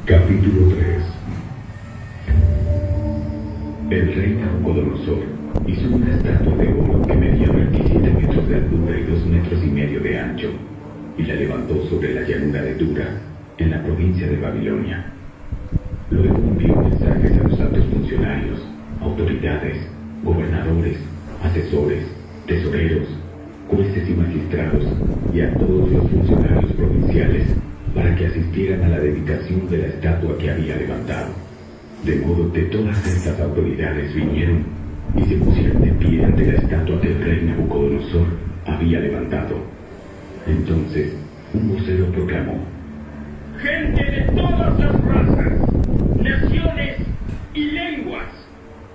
Capítulo 3. El rey Nabucodonosor hizo una estatua de oro que medía 27 metros de altura y 2,5 metros de ancho, y la levantó sobre la llanura de Dura, en la provincia de Babilonia. Luego envió mensajes a los altos funcionarios, autoridades, gobernadores, asesores, tesoreros, jueces y magistrados, y a todos los funcionarios provinciales, para que asistieran a la dedicación de la estatua que había levantado. De modo que todas estas autoridades vinieron y se pusieron de pie ante la estatua que el rey Nabucodonosor había levantado. Entonces, un vocero proclamó: gente de todas las razas, naciones y lenguas,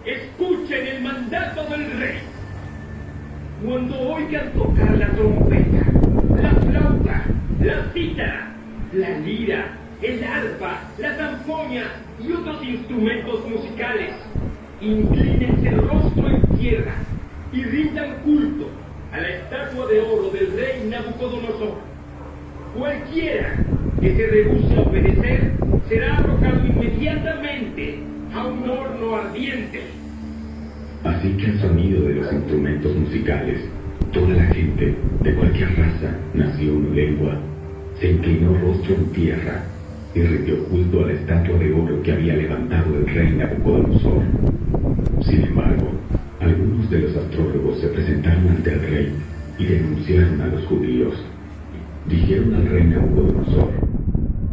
escuchen el mandato del rey. Cuando oigan tocar la trompeta, la flauta, la cítara, la lira, el arpa, la zanfoña y otros instrumentos musicales, inclínense el rostro en tierra y rindan culto a la estatua de oro del rey Nabucodonosor. Cualquiera que se rehúse a obedecer será arrojado inmediatamente a un horno ardiente. Así que al sonido de los instrumentos musicales, toda la gente, de cualquier raza, nación o lengua, se inclinó rostro en tierra y rindió culto a la estatua de oro que había levantado el rey Nabucodonosor. Sin embargo, algunos de los astrólogos se presentaron ante el rey y denunciaron a los judíos. Dijeron al rey Nabucodonosor: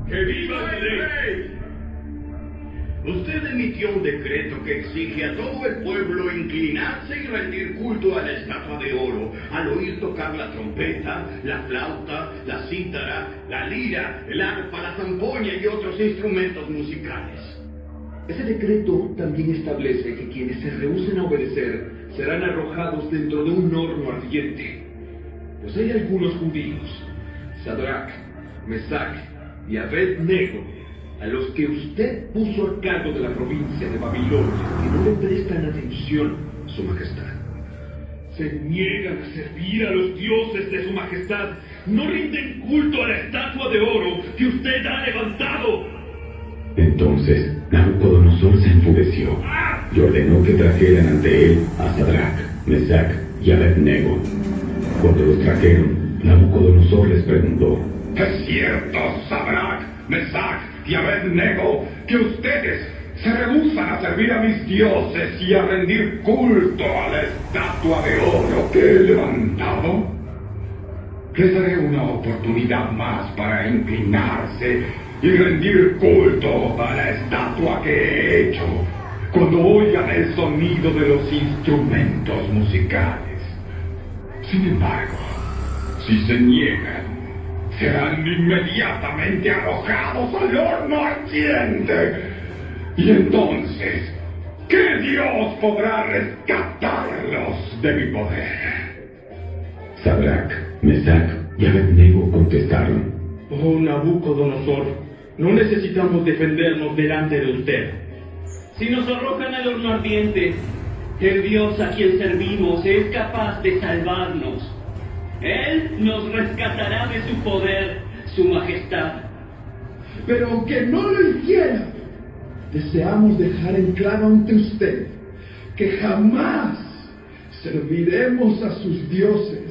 ¡Que viva el rey! Usted emitió un decreto que exige a todo el pueblo inclinarse y rendir culto a la estatua de oro al oír tocar la trompeta, la flauta, la cítara, la lira, el arpa, la zampoña y otros instrumentos musicales. Ese decreto también establece que quienes se rehúsen a obedecer serán arrojados dentro de un horno ardiente. Pues hay algunos judíos, Sadrach, Mesach y Abed-Nego, a los que usted puso a cargo de la provincia de Babilonia, que no le prestan atención, Su Majestad. Se niegan a servir a los dioses de Su Majestad, no rinden culto a la estatua de oro que usted ha levantado. Entonces Nabucodonosor se enfureció y ordenó que trajeran ante él a Sadrach, Mesach y Abed-Nego. Cuando los trajeron, Nabucodonosor les preguntó: ¿Es cierto, Sadrach, Mesach y Abed-Nego, que ustedes se rehúsan a servir a mis dioses y a rendir culto a la estatua de oro que he levantado? Les daré una oportunidad más para inclinarse y rendir culto a la estatua que he hecho, cuando oigan el sonido de los instrumentos musicales. Sin embargo, si se niegan, serán inmediatamente arrojados al horno ardiente. Y entonces, ¿qué Dios podrá rescatarlos de mi poder? Sadrach, Mesach y Abed-Nego contestaron: Oh Nabucodonosor, no necesitamos defendernos delante de usted. Si nos arrojan al horno ardiente, el Dios a quien servimos es capaz de salvarnos. Él nos rescatará de su poder, Su Majestad. Pero aunque no lo hiciera, deseamos dejar en claro ante usted que jamás serviremos a sus dioses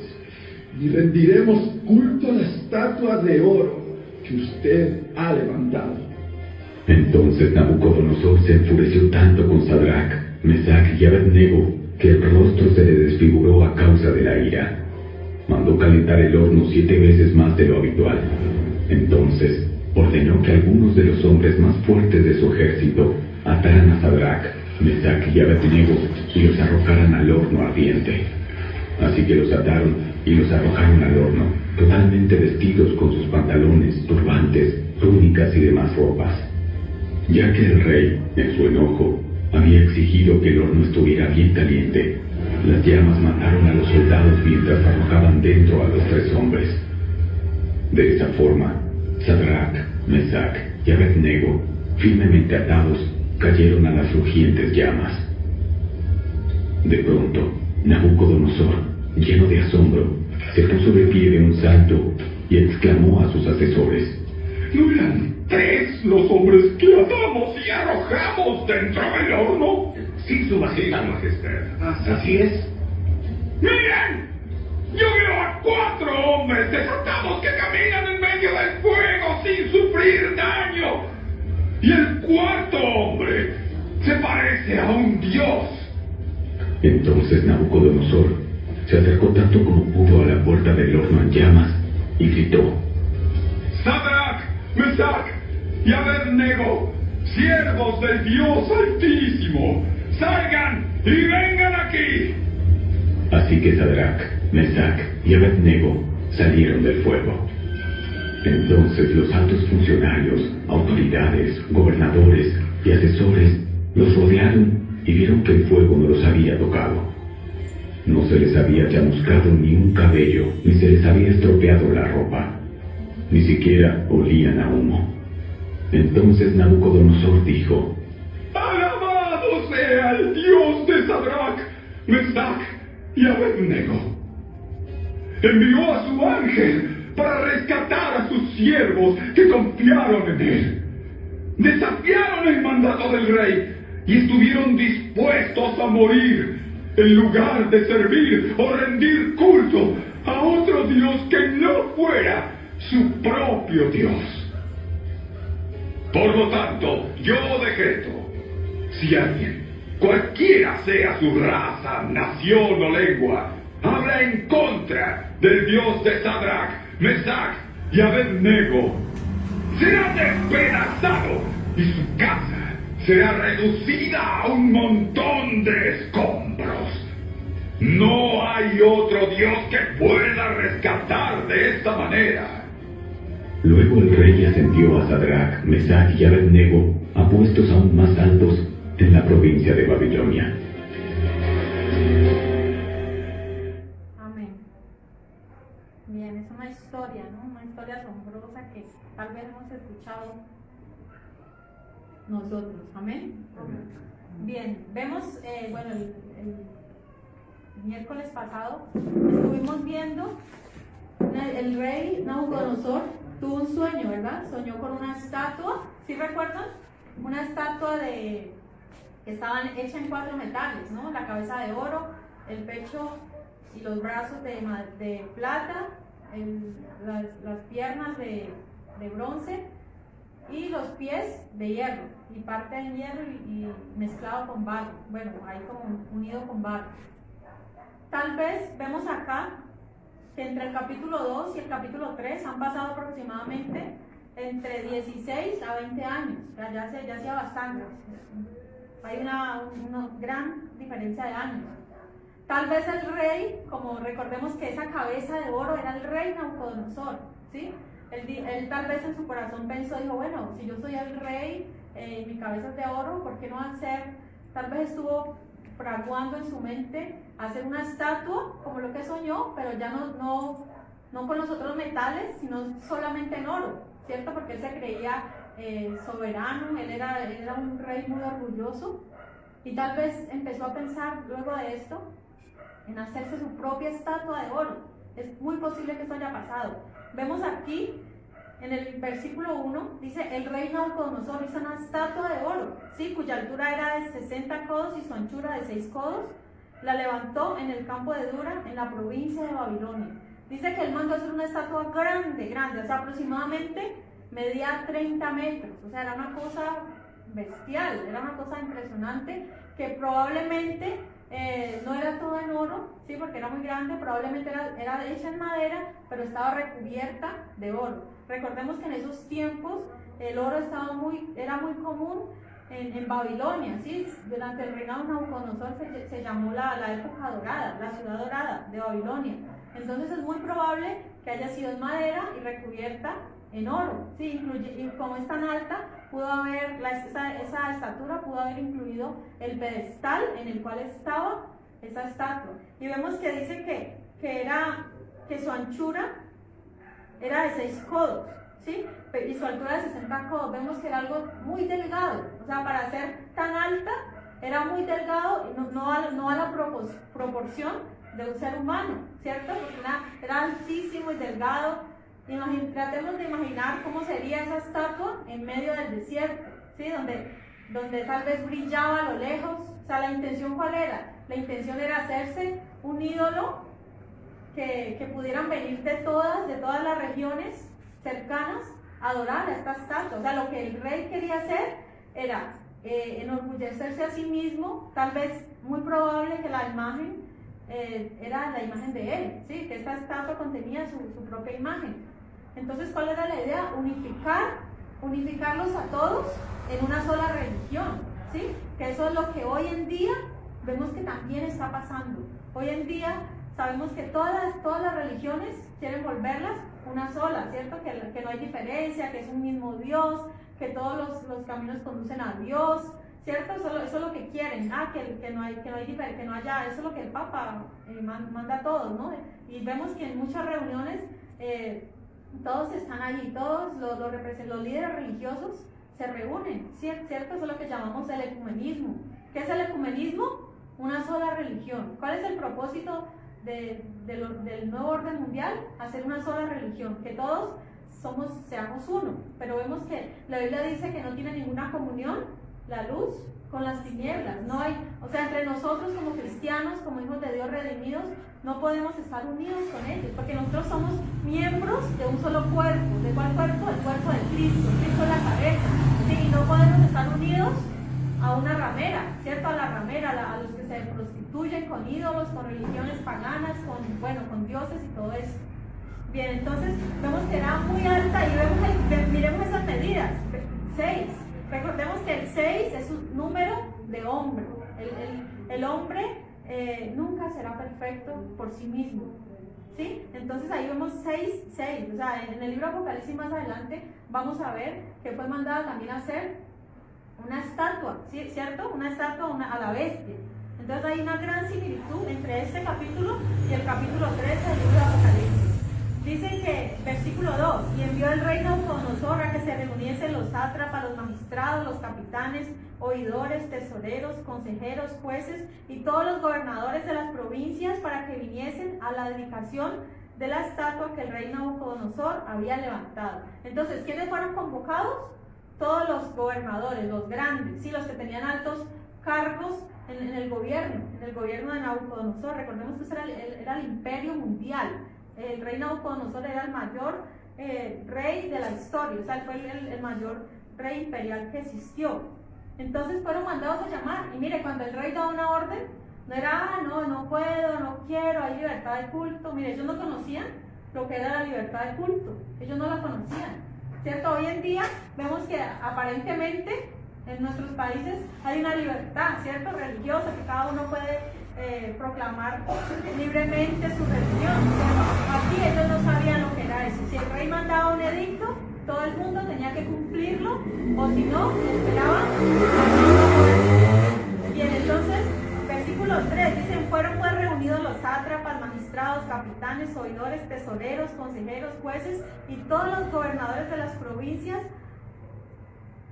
ni rendiremos culto a la estatua de oro que usted ha levantado. Entonces Nabucodonosor se enfureció tanto con Sadrach, Mesach y Abed-Nego que el rostro se le desfiguró a causa de la ira. Mandó calentar el horno 7 veces más de lo habitual. Entonces ordenó que algunos de los hombres más fuertes de su ejército ataran a Sadrach, Mesach y Abed-Nego y los arrojaran al horno ardiente. Así que los ataron y los arrojaron al horno, totalmente vestidos con sus pantalones, turbantes, túnicas y demás ropas. Ya que el rey, en su enojo, había exigido que el horno estuviera bien caliente, las llamas mataron a los soldados mientras arrojaban dentro a los 3 hombres. De esa forma, Sadrach, Mesach y Abed-Nego, firmemente atados, cayeron a las rugientes llamas. De pronto, Nabucodonosor, lleno de asombro, se puso de pie de un salto y exclamó a sus asesores: ¿No eran 3 los hombres que y arrojamos dentro del horno? Sí, su majestad. Así es. ¡Miren! Yo veo a 4 hombres desatados que caminan en medio del fuego sin sufrir daño. Y el 4.º hombre se parece a un dios. Entonces Nabucodonosor se acercó tanto como pudo a la puerta del horno en llamas y gritó: Sadrach, Mesach y Abednego, siervos del Dios Altísimo, salgan y vengan aquí. Así que Sadrach, Mesach y Abednego salieron del fuego. Entonces los altos funcionarios, autoridades, gobernadores y asesores los rodearon y vieron que el fuego no los había tocado. No se les había chamuscado ni un cabello, ni se les había estropeado la ropa. Ni siquiera olían a humo. Entonces Nabucodonosor dijo: ¡Alabado sea el Dios de Sadrach, Mesach y Abednego! Envió a su ángel para rescatar a sus siervos que confiaron en él. Desafiaron el mandato del rey y estuvieron dispuestos a morir en lugar de servir o rendir culto a otro Dios que no fuera su propio Dios. Por lo tanto, yo decreto: si alguien, cualquiera sea su raza, nación o lengua, habla en contra del Dios de Sadrach, Mesach y Abednego, será despedazado y su casa será reducida a un montón de escombros. No hay otro Dios que pueda rescatar de esta manera. Luego el rey ascendió a Sadrach, Mesach y Abednego a puestos aún más altos en la provincia de Babilonia. Amén. Bien, es una historia, ¿no? Una historia asombrosa que tal vez hemos escuchado nosotros. Amén. Bien, vemos, bueno, el miércoles pasado estuvimos viendo el rey Nabucodonosor tuvo un sueño, ¿verdad? Soñó con una estatua, ¿sí recuerdan? Una estatua que estaba hecha en 4 metales, ¿no? La cabeza de oro, el pecho y los brazos de plata, las piernas de bronce y los pies de hierro, y parte en hierro y mezclado con barro, bueno, ahí como unido con barro. Tal vez vemos acá que entre el capítulo 2 y el capítulo 3 han pasado aproximadamente entre 16 a 20 años, o sea, ya hacía bastante. Hay una gran diferencia de años. Tal vez el rey, como recordemos que esa cabeza de oro era el rey Nabucodonosor, ¿sí? Él tal vez en su corazón pensó, dijo, bueno, si yo soy el rey, mi cabeza es de oro, ¿por qué no hacer? Tal vez estuvo fraguando en su mente hacer una estatua, como lo que soñó, pero ya no con los otros metales, sino solamente en oro, ¿cierto? Porque él se creía soberano, él era un rey muy orgulloso, y tal vez empezó a pensar luego de esto en hacerse su propia estatua de oro. Es muy posible que esto haya pasado. Vemos aquí en el versículo 1, dice: el rey Nabucodonosor hizo una estatua de oro, ¿sí? Cuya altura era de 60 codos y su anchura de 6 codos. La levantó en el campo de Dura, en la provincia de Babilonia. Dice que él mandó hacer una estatua grande, o sea, aproximadamente medía 30 metros, o sea, era una cosa bestial, era una cosa impresionante, que probablemente no era todo en oro, ¿sí? Porque era muy grande, probablemente era hecha en madera, pero estaba recubierta de oro. Recordemos que en esos tiempos el oro era muy común en Babilonia, ¿sí? Durante el reinado de Nabucodonosor se llamó la época dorada, la ciudad dorada de Babilonia. Entonces es muy probable que haya sido en madera y recubierta en oro, ¿sí? Y como es tan alta, esa estatura pudo haber incluido el pedestal en el cual estaba esa estatua. Y vemos que dice que su anchura era de 6 codos, ¿sí? Y su altura de 60 codos. Vemos que era algo muy delgado, o sea, para ser tan alta era muy delgado, no a la proporción de un ser humano, ¿cierto? Porque era altísimo y delgado. Tratemos de imaginar cómo sería esa estatua en medio del desierto, ¿sí? Donde donde tal vez brillaba a lo lejos. O sea, ¿la intención cuál era? La intención era hacerse un ídolo que pudieran venir de todas las regiones cercanas a adorar a esta estatua. O sea, lo que el rey quería hacer era enorgullecerse a sí mismo, tal vez muy probable que la imagen era la imagen de él, ¿sí? Que esta estatua contenía su propia imagen. Entonces, ¿cuál era la idea? Unificarlos a todos en una sola religión, ¿sí? Que eso es lo que hoy en día vemos que también está pasando. Hoy en día sabemos que todas las religiones quieren volverlas una sola, ¿cierto? Que no hay diferencia, que es un mismo Dios, que todos los caminos conducen a Dios, ¿cierto? Eso es lo que quieren, que no haya, eso es lo que el Papa manda a todos, ¿no? Y vemos que en muchas reuniones todos están allí, todos los líderes religiosos se reúnen, ¿cierto? Eso es lo que llamamos el ecumenismo. ¿Qué es el ecumenismo? Una sola religión. ¿Cuál es el propósito del nuevo orden mundial? Hacer una sola religión, que todos seamos uno. Pero vemos que la Biblia dice que no tiene ninguna comunión la luz con las tinieblas. No hay, o sea, entre nosotros como cristianos, como hijos de Dios redimidos, no podemos estar unidos con ellos, porque nosotros somos miembros de un solo cuerpo. ¿De cuál cuerpo? El cuerpo de Cristo. Cristo es la cabeza. ¿Sí? Y no podemos estar unidos a una ramera, ¿cierto? A la ramera, a los que se prostituyen con ídolos, con religiones paganas, con dioses y todo eso. Bien, entonces vemos que era muy alta y miremos esas medidas. 6. Recordemos que el 6 es un número de hombre. El hombre nunca será perfecto por sí mismo, ¿sí? Entonces ahí vemos 6. O sea, en el libro Apocalipsis más adelante vamos a ver que fue mandado también a hacer una estatua, ¿sí? ¿Cierto? Una estatua a la bestia. Entonces hay una gran similitud entre este capítulo y el capítulo 13 del libro de Apocalipsis. Dice que, versículo 2, y envió el rey Nabucodonosor a que se reuniesen los sátrapas, los magistrados, los capitanes, oidores, tesoreros, consejeros, jueces y todos los gobernadores de las provincias para que viniesen a la dedicación de la estatua que el rey Nabucodonosor había levantado. Entonces, ¿quiénes fueron convocados? Todos los gobernadores, los grandes, ¿sí? Los que tenían altos cargos en el gobierno de Nabucodonosor. Recordemos que ese era el imperio mundial. El rey Nabucodonosor era el mayor rey de la historia, o sea, fue el mayor rey imperial que existió. Entonces fueron mandados a llamar, y mire, cuando el rey da una orden, no era, no puedo, no quiero, hay libertad de culto. Mire, ellos no conocían lo que era la libertad de culto, ellos no la conocían, ¿cierto? Hoy en día vemos que aparentemente en nuestros países hay una libertad, ¿cierto? Religiosa, que cada uno puede proclamar libremente su religión. Pero aquí ellos no sabían lo que era eso. Si el rey mandaba un edicto, todo el mundo tenía que cumplirlo, o si no, esperaban. Bien, entonces, versículo 3, dicen, fueron pues reunidos los sátrapas, magistrados, capitanes, oidores, tesoreros, consejeros, jueces y todos los gobernadores de las provincias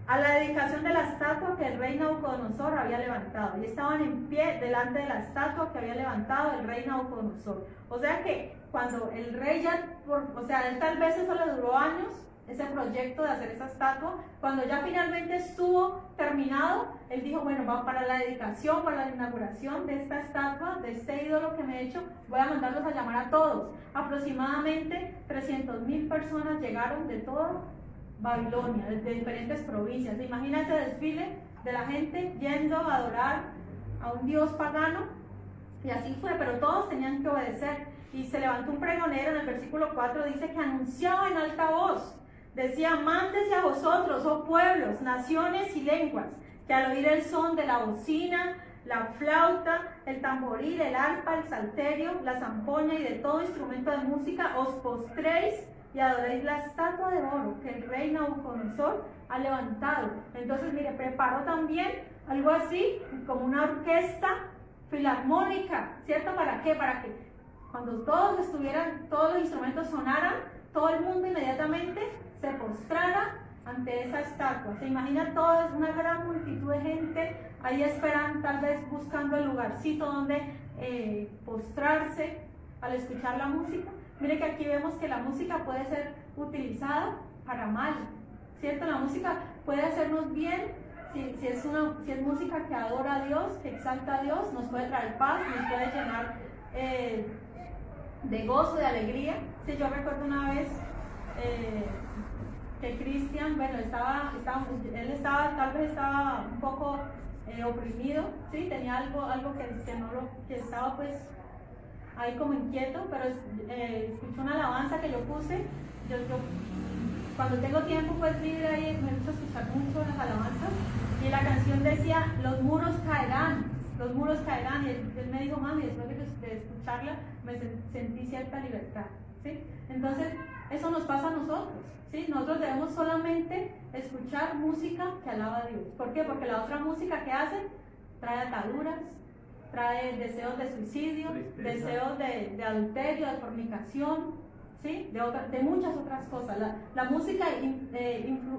a la dedicación de la estatua que el rey Nabucodonosor había levantado, y estaban en pie delante de la estatua que había levantado el rey Nabucodonosor. O sea que cuando el rey él tal vez eso le duró años, ese proyecto de hacer esa estatua, cuando ya finalmente estuvo terminado, él dijo, bueno, va para la dedicación, para la inauguración de esta estatua, de este ídolo que me he hecho, voy a mandarlos a llamar a todos. Aproximadamente 300,000 personas llegaron de todo Babilonia, de diferentes provincias. Imagina ese desfile de la gente yendo a adorar a un dios pagano, y así fue, pero todos tenían que obedecer. Y se levantó un pregonero, en el versículo 4 dice que anunciaba en alta voz, decía, mándese a vosotros, oh pueblos, naciones y lenguas, que al oír el son de la bocina, la flauta, el tamboril, el arpa, el salterio, la zampoña y de todo instrumento de música, os postréis y adoréis la estatua de oro que el rey Nabucodonosor ha levantado. Entonces, mire, preparó también algo así, como una orquesta filarmónica, ¿cierto? ¿Para qué? Para que cuando todos los instrumentos sonaran, todo el mundo inmediatamente se postrara ante esa estatua. Se imagina toda una gran multitud de gente ahí esperando, tal vez buscando el lugarcito donde postrarse al escuchar la música. Mire que aquí vemos que la música puede ser utilizada para mal, ¿cierto? La música puede hacernos bien, si es música que adora a Dios, que exalta a Dios, nos puede traer paz, nos puede llenar de gozo, de alegría. Sí, yo recuerdo una vez que Cristian, bueno, él tal vez estaba un poco oprimido, ¿sí? Tenía algo que estaba pues ahí como inquieto, pero escuchó una alabanza que yo puse. Yo cuando tengo tiempo pues libre ahí me gusta escuchar mucho las alabanzas, y la canción decía: los muros caerán, y él me dijo: mami, después de escucharla me sentí cierta libertad, ¿sí? Entonces eso nos pasa a nosotros, ¿sí? Nosotros debemos solamente escuchar música que alaba a Dios. ¿Por qué? Porque la otra música que hacen trae ataduras, trae deseos de suicidio, deseos de adulterio, de fornicación, ¿sí? De muchas otras cosas. La música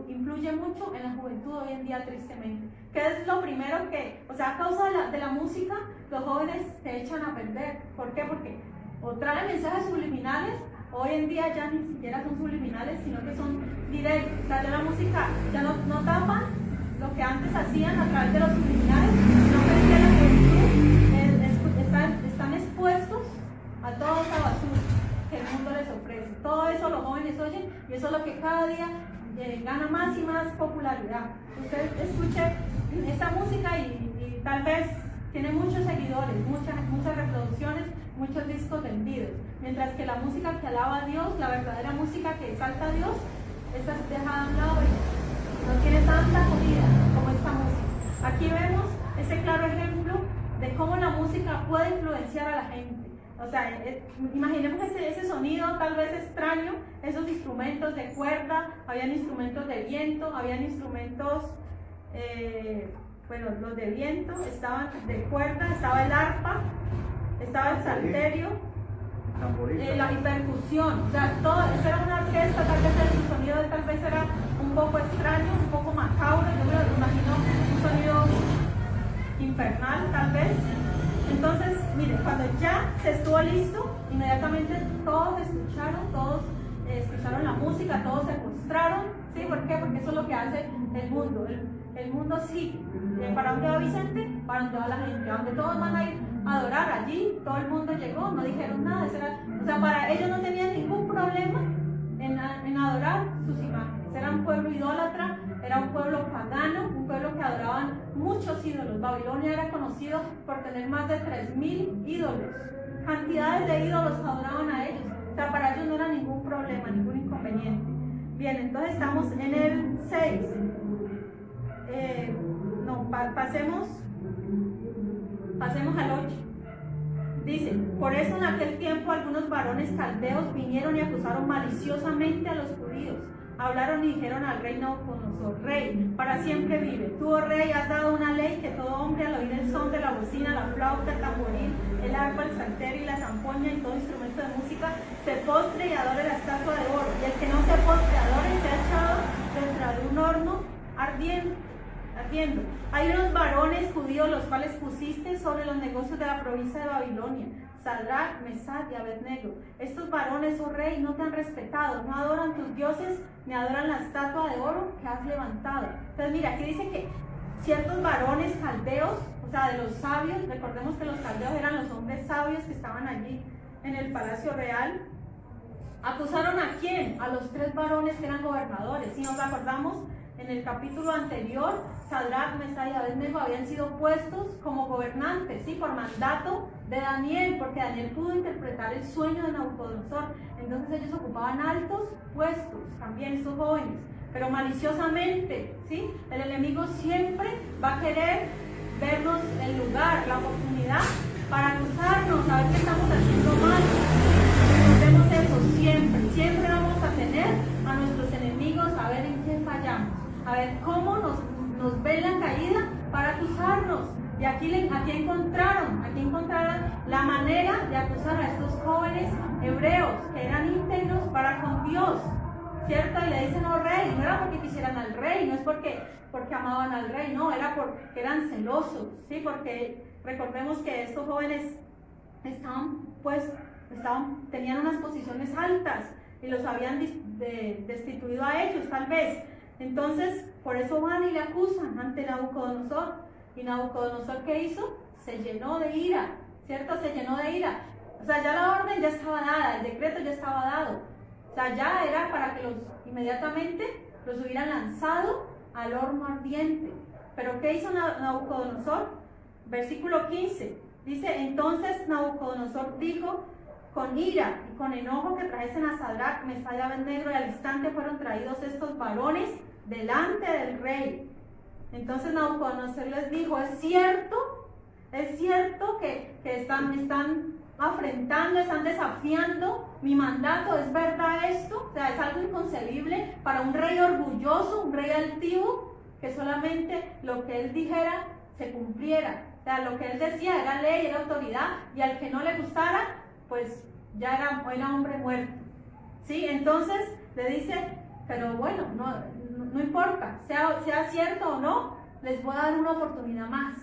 influye mucho en la juventud hoy en día, tristemente. ¿Qué es lo primero que, o sea, a causa de la música, los jóvenes se echan a perder? ¿Por qué? Porque o traen mensajes subliminales, hoy en día ya ni siquiera son subliminales, sino que son directos. O sea, ya la música ya no tapan lo que antes hacían a través de los subliminales, sino que hoy en día la juventud están expuestos a toda esa basura que el mundo les ofrece. Todo eso los jóvenes oyen, y eso es lo que cada día gana más y más popularidad. Usted escuche esta música y tal vez tiene muchos seguidores, muchas reproducciones, muchos discos vendidos, mientras que la música que alaba a Dios, la verdadera música que exalta a Dios, esa es dejada a un lado y no tiene tanta acogida como esta música. Aquí vemos ese claro ejemplo de cómo la música puede influenciar a la gente. O sea, imaginemos ese sonido tal vez extraño, esos instrumentos de cuerda, habían instrumentos de viento, habían instrumentos, bueno, los de viento, estaban de cuerda, estaba el arpa, estaba el salterio, la percusión, o sea, esa era una orquesta, tal vez el sonido tal vez era un poco extraño, un poco macabro, yo me lo imagino un sonido infernal tal vez. Entonces, mire, cuando ya se estuvo listo, inmediatamente todos escucharon la música, todos se postraron, ¿sí? ¿Por qué? Porque eso es lo que hace el mundo. El mundo sigue. ¿Para dónde va Vicente? Para dónde va la gente. A donde todos van a ir a adorar, allí todo el mundo llegó, no dijeron nada. O sea, para ellos no tenían ningún problema en adorar sus imágenes. Era un pueblo idólatra, era un pueblo pagano, un pueblo que adoraban muchos ídolos. Babilonia era conocido por tener más de 3.000 ídolos. Cantidades de ídolos adoraban a ellos. O sea, para ellos no era ningún problema, ningún inconveniente. Bien, entonces estamos en el 6. Pasemos al 8. Dice: por eso en aquel tiempo algunos varones caldeos vinieron y acusaron maliciosamente a los judíos. Hablaron y dijeron al rey Nabucodonosor: Rey, para siempre vive. Tú, oh rey, has dado una ley que todo hombre al oír el son de la bocina, la flauta, el tamboril, el arpa, el salterio y la zampoña y todo instrumento de música se postre y adore la estatua de oro. Y el que no se postre y adore sea echado dentro de un horno ardiendo. Hay unos varones judíos los cuales pusiste sobre los negocios de la provincia de Babilonia: Sadrach, Mesach y Abednego. Estos varones, oh rey, no te han respetado, no adoran tus dioses, ni adoran la estatua de oro que has levantado. Entonces mira, aquí dice que ciertos varones caldeos, o sea, de los sabios, recordemos que los caldeos eran los hombres sabios que estaban allí en el palacio real, acusaron ¿a quién? A los 3 varones que eran gobernadores. Si nos acordamos, en el capítulo anterior, Sadrach, Mesach y Abednego habían sido puestos como gobernantes, ¿sí? Por mandato de Daniel, porque Daniel pudo interpretar el sueño de Nabucodonosor. Entonces ellos ocupaban altos puestos, también estos jóvenes, pero maliciosamente, ¿sí? El enemigo siempre va a querer vernos el lugar, la oportunidad para acusarnos, a ver qué estamos haciendo mal. Recordemos eso, siempre vamos a tener a nuestros enemigos a ver en qué fallamos, a ver cómo nos ven la caída para acusarnos. Y aquí encontraron la manera de acusar a estos jóvenes hebreos que eran íntegros para con Dios, ¿cierto? Y le dicen: oh rey, no era porque quisieran al rey, no es porque amaban al rey, no, era porque eran celosos, ¿sí? Porque recordemos que estos jóvenes tenían unas posiciones altas y los habían destituido a ellos, tal vez. Entonces, Por eso van y le acusan ante Nabucodonosor. ¿Y Nabucodonosor qué hizo? Se llenó de ira, ¿cierto? Se llenó de ira. O sea, ya la orden ya estaba dada, el decreto ya estaba dado. O sea, ya era para que inmediatamente los hubieran lanzado al horno ardiente. Pero ¿qué hizo Nabucodonosor? Versículo 15. Dice, entonces Nabucodonosor dijo, con ira y con enojo que trajesen a Sadrac, Mesach y Abednego, y al instante fueron traídos estos varones delante del rey. Entonces Nabucodonosor les dijo, ¿es cierto que me están afrentando, están desafiando mi mandato? ¿Es verdad esto? O sea, es algo inconcebible para un rey orgulloso, un rey altivo, que solamente lo que él dijera se cumpliera. O sea, lo que él decía era ley, era autoridad, y al que no le gustara, pues ya era hombre muerto. ¿Sí? Entonces le dice, pero bueno, no importa, sea cierto o no, les voy a dar una oportunidad más.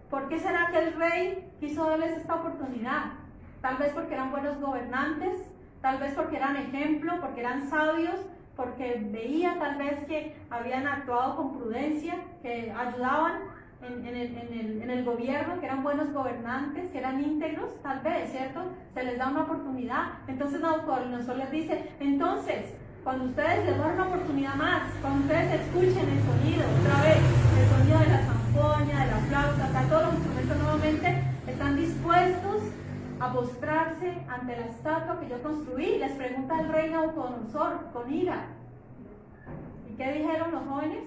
¿Por qué será que el rey quiso darles esta oportunidad? Tal vez porque eran buenos gobernantes, tal vez porque eran ejemplo, porque eran sabios, porque veía tal vez que habían actuado con prudencia, que ayudaban en el gobierno, que eran buenos gobernantes, que eran íntegros, tal vez, ¿cierto? Se les da una oportunidad. Entonces Nabucodonosor les dice, entonces, cuando ustedes les dan una oportunidad más, cuando ustedes escuchen el sonido, otra vez, el sonido de la zampoña, de la flauta, acá todos los instrumentos nuevamente, están dispuestos a postrarse ante la estatua que yo construí. Les pregunta el rey Nabucodonosor con ira. ¿Y qué dijeron los jóvenes?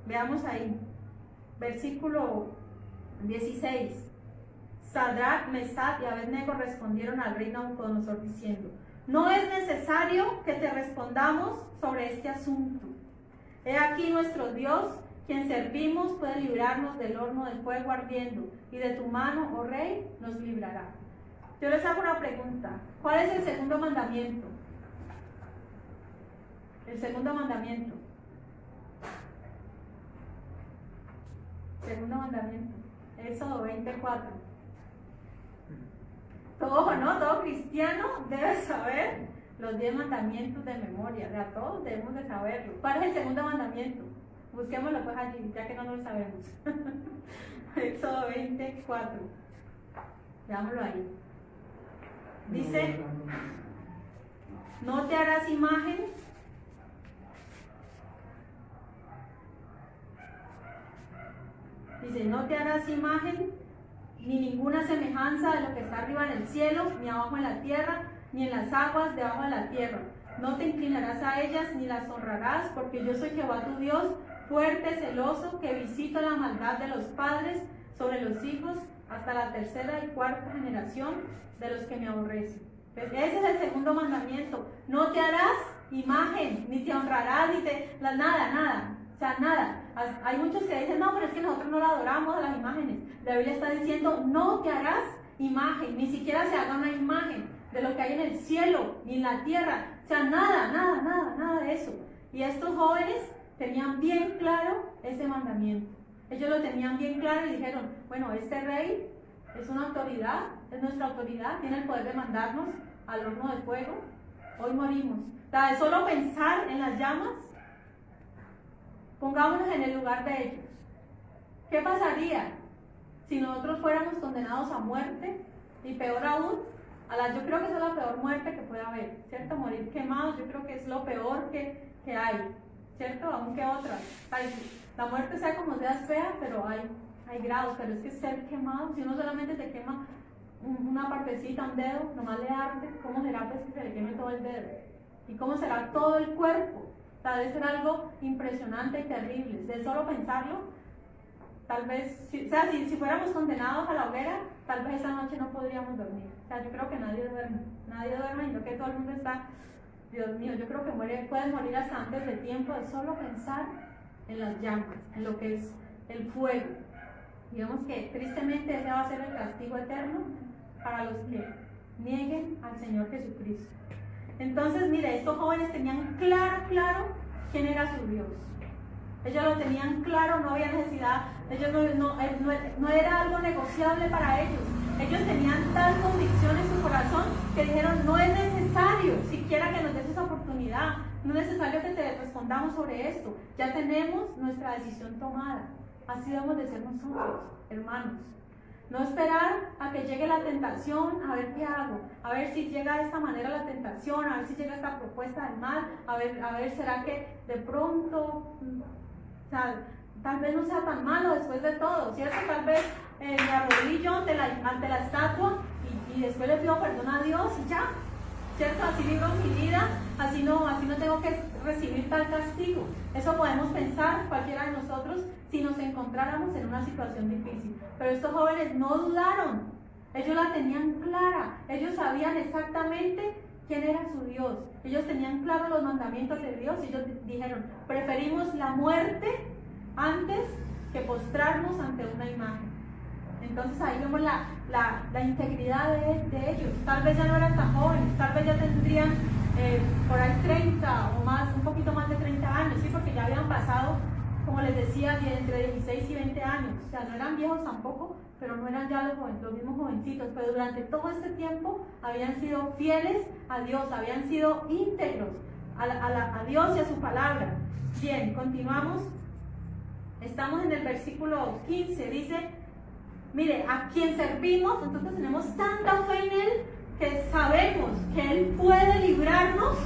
Veamos ahí. Versículo 16. Sadrac, Mesach y Abednego respondieron al rey Nabucodonosor diciendo, no es necesario que te respondamos sobre este asunto. He aquí nuestro Dios, quien servimos, puede librarnos del horno de fuego ardiendo, y de tu mano, oh rey, nos librará. Yo les hago una pregunta. ¿Cuál es el segundo mandamiento? El segundo mandamiento. Segundo mandamiento. Éxodo 24. Todo cristiano debe saber los 10 mandamientos de memoria. O sea, todos debemos de saberlo. ¿Cuál es el segundo mandamiento? Busquémoslo pues allí, ya que no lo sabemos. Éxodo 24. Veámoslo ahí. Dice, no te harás imagen Dice, no te harás imagen ni ninguna semejanza de lo que está arriba en el cielo, ni abajo en la tierra, ni en las aguas debajo de la tierra. No te inclinarás a ellas ni las honrarás, porque yo soy Jehová tu Dios, fuerte, celoso, que visito la maldad de los padres sobre los hijos hasta la tercera y cuarta generación de los que me aborrecen. Pues ese es el segundo mandamiento. No te harás imagen, ni te honrarás, nada. O sea, nada. Hay muchos que dicen, no, pero es que nosotros no la adoramos a las imágenes. La Biblia está diciendo, no te harás imagen, ni siquiera se haga una imagen de lo que hay en el cielo, ni en la tierra. O sea, nada de eso. Y estos jóvenes tenían bien claro ese mandamiento. Ellos lo tenían bien claro y dijeron, bueno, este rey es una autoridad, es nuestra autoridad, tiene el poder de mandarnos al horno de fuego. Hoy morimos. O sea, de solo pensar en las llamas, pongámonos en el lugar de ellos. ¿Qué pasaría si nosotros fuéramos condenados a muerte? Y peor aún, yo creo que esa es la peor muerte que puede haber, ¿cierto? Morir quemados, yo creo que es lo peor que hay, ¿cierto? Aunque otras. La muerte sea como sea fea, pero hay grados, pero es que ser quemado, si uno solamente se quema una partecita, un dedo, nomás le arde, ¿cómo será pues que se le queme todo el dedo? ¿Y cómo será todo el cuerpo? Debe ser algo impresionante y terrible. De solo pensarlo, tal vez, si fuéramos condenados a la hoguera, tal vez esa noche no podríamos dormir. O sea, yo creo que nadie duerme, y no que todo el mundo está, Dios mío, yo creo que pueden morir hasta antes de tiempo de solo pensar en las llamas, en lo que es el fuego. Digamos que tristemente ese va a ser el castigo eterno para los que nieguen al Señor Jesucristo. Entonces, mire, estos jóvenes tenían claro quién era su Dios. Ellos lo tenían claro, no había necesidad, no era algo negociable para ellos. Ellos tenían tal convicción en su corazón que dijeron, no es necesario siquiera que nos des esa oportunidad, no es necesario que te respondamos sobre esto, ya tenemos nuestra decisión tomada. Así debemos de ser nosotros, hermanos. No esperar a que llegue la tentación, a ver qué hago, a ver si llega de esta manera la tentación, a ver si llega esta propuesta del mal, a ver, será que de pronto, tal vez no sea tan malo después de todo, ¿cierto? Tal vez me arrodillo ante la estatua y después le pido perdón a Dios y ya, ¿cierto? Así vivo mi vida, así no tengo que recibir tal castigo. Eso podemos pensar cualquiera de nosotros si nos encontráramos en una situación difícil. Pero estos jóvenes no dudaron, ellos la tenían clara, ellos sabían exactamente quién era su Dios, ellos tenían claros los mandamientos de Dios y ellos dijeron, preferimos la muerte antes que postrarnos ante una imagen. Entonces ahí vemos la integridad de ellos. Tal vez ya no eran tan jóvenes, tal vez ya tendrían por ahí 30 o más, un poquito más de 30 años, ¿sí? Porque ya habían pasado, como les decía, entre 16 y 20 años. O sea, no eran viejos tampoco, pero no eran ya los mismos jovencitos. Pero durante todo este tiempo habían sido fieles a Dios, habían sido íntegros a Dios y a su palabra. Bien, continuamos. Estamos en el versículo 15, dice, mire, a quien servimos, nosotros tenemos tanta fe en Él que sabemos que Él puede librarnos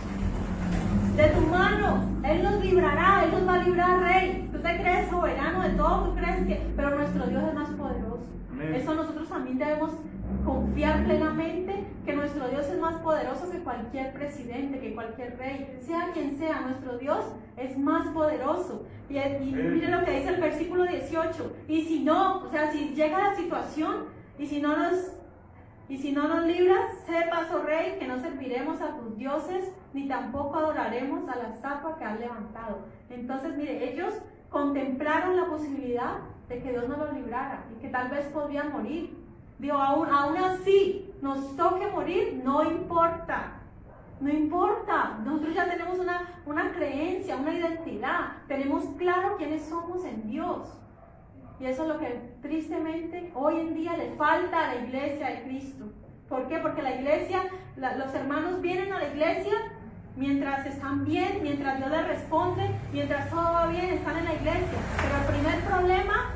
de tu mano. Él nos librará, Él nos va a librar, Rey. Tú te crees soberano de todo, tú crees que, pero nuestro Dios es más poderoso. Amén. Eso nosotros también debemos confiar plenamente, que nuestro Dios es más poderoso que cualquier presidente, que cualquier rey, sea quien sea, nuestro Dios es más poderoso. Y miren lo que dice el versículo 18, y si no, o sea, si llega la situación, y si no nos libras, sepas, oh rey, que no serviremos a tus dioses, ni tampoco adoraremos a la estatua que has levantado. Entonces, mire, ellos contemplaron la posibilidad de que Dios no los librara, y que tal vez podrían morir. Digo, aún así, nos toque morir, no importa. No importa, nosotros ya tenemos una creencia, una identidad, tenemos claro quiénes somos en Dios. Y eso es lo que tristemente hoy en día le falta a la iglesia de Cristo. ¿Por qué? Porque la iglesia, los hermanos vienen a la iglesia mientras están bien, mientras Dios les responde, mientras todo va bien, están en la iglesia. Pero el primer problema,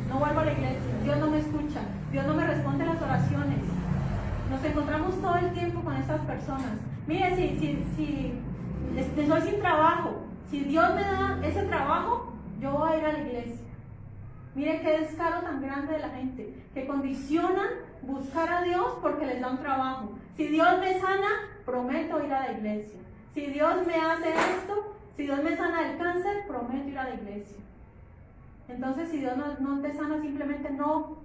no vuelvo a la iglesia, Dios no me escucha, Dios no me responde las oraciones. Nos encontramos todo el tiempo con estas personas. Mire, si estoy sin trabajo, si Dios me da ese trabajo, yo voy a ir a la iglesia. Mire qué descaro tan grande de la gente, que condicionan buscar a Dios porque les da un trabajo. Si Dios me sana, prometo ir a la iglesia. Si Dios me hace esto, si Dios me sana del cáncer, prometo ir a la iglesia. Entonces, si Dios no te sana, simplemente no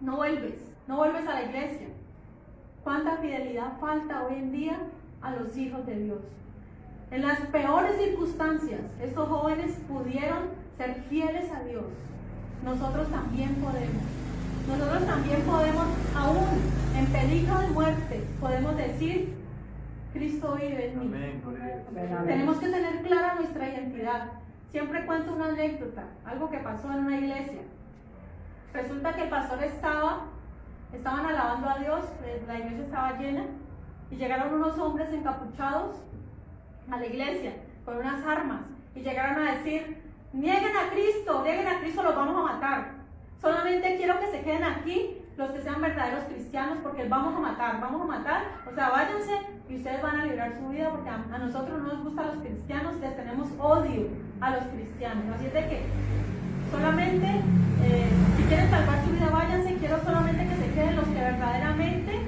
vuelves a la iglesia. ¿Cuánta fidelidad falta hoy en día a los hijos de Dios? En las peores circunstancias, estos jóvenes pudieron ser fieles a Dios. Nosotros también podemos. Nosotros también podemos, aún en peligro de muerte, podemos decir, Cristo vive en mí. Amén. Tenemos que tener clara nuestra identidad. Siempre cuento una anécdota, algo que pasó en una iglesia. Resulta que el pastor estaban alabando a Dios, la iglesia estaba llena, y llegaron unos hombres encapuchados a la iglesia con unas armas, y llegaron a decir, nieguen a Cristo, los vamos a matar. Solamente quiero que se queden aquí los que sean verdaderos cristianos, porque vamos a matar, o sea, váyanse y ustedes van a librar su vida, porque a nosotros no nos gustan los cristianos, les tenemos odio a los cristianos. Así es de que solamente, si quieren salvar su vida, váyanse, quiero solamente que se queden los que verdaderamente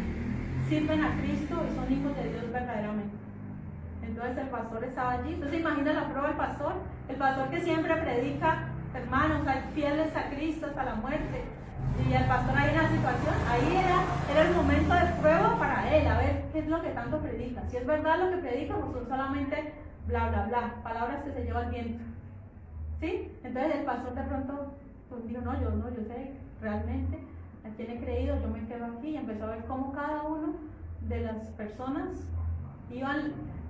sirven a Cristo y son hijos de Dios verdaderamente. Entonces el pastor estaba allí. Entonces imagina la prueba del pastor, el pastor que siempre predica, hermanos, hay fieles a Cristo hasta la muerte. Y el pastor ahí en la situación, ahí era el momento de prueba para él, a ver qué es lo que tanto predica. Si es verdad lo que predica, pues son solamente bla, bla, bla, palabras que se lleva el viento. ¿Sí? Entonces el pastor de pronto pues dijo, yo sé realmente a quién he creído, yo me quedo aquí, y empezó a ver cómo cada uno de las personas